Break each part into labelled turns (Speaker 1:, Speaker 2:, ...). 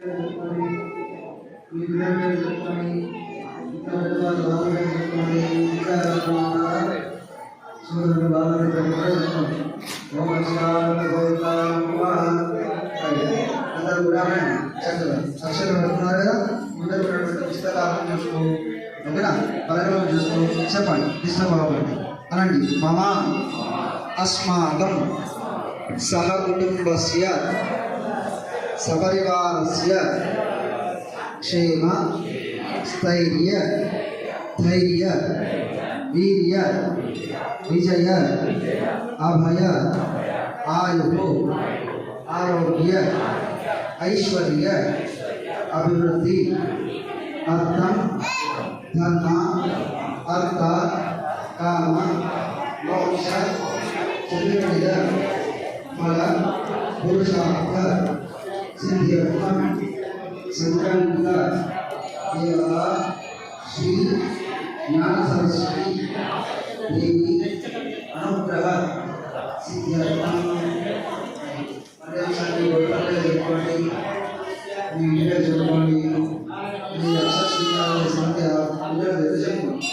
Speaker 1: అందరూ కూడా చక్కగా అక్షరం పెడుతున్నారు కదా. ముందర పుస్తకాలను చూస్తూ ఓకేనా, పలకలను చూస్తూ చెప్పండి, డిస్టర్బ్ అవ్వకండి. అనండి, మమ అస్మాకం సహ కుటుంబస్య సపరివారస్య క్షేమ స్థైర్య ధైర్య వీర్య విజయ అభయ ఆయు ఆరోగ్య ఐశ్వర్య అభివృద్ధి అర్థం ధర్మ అర్థ కామ మోక్ష చతుర్విధ ఫల పురుషార్థ సిద్ధ్యర్థం సంకల్పిత దేవత శ్రీ జ్ఞాన సరస్వతి దేవి అనుగ్రహ సిద్ధ్యర్థం. చెప్పుకోండి, మీ ఇంటిలో చెప్పుకోండి, మీ అక్షర సంఖ్య పిల్లలు చెప్పుకోండి.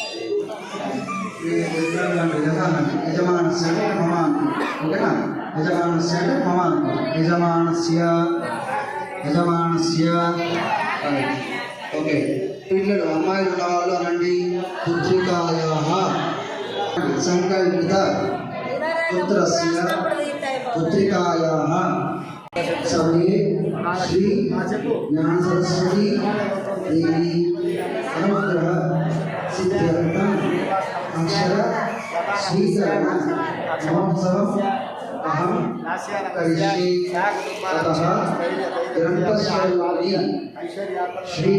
Speaker 1: యజమానస్య మమాన్ ఓకేనా, యజమానస్య మమాన్ యజమానస్య యజమానస్య ఓకే. పిల్లలు అమ్మాయిలు ఉన్న వాళ్ళు అనండి, పుత్రికాయాః సంకల్పిత పుత్రస్య పుత్రికాయాః సవే శ్రీ జ్ఞాన సరస్వతి దేవి అనుగ్రహ సిద్ధ్యర్థం అక్షర స్వీకరణ మహోత్సవం అహం కరిష్యే. అతః గ్రంథస్య శ్రీ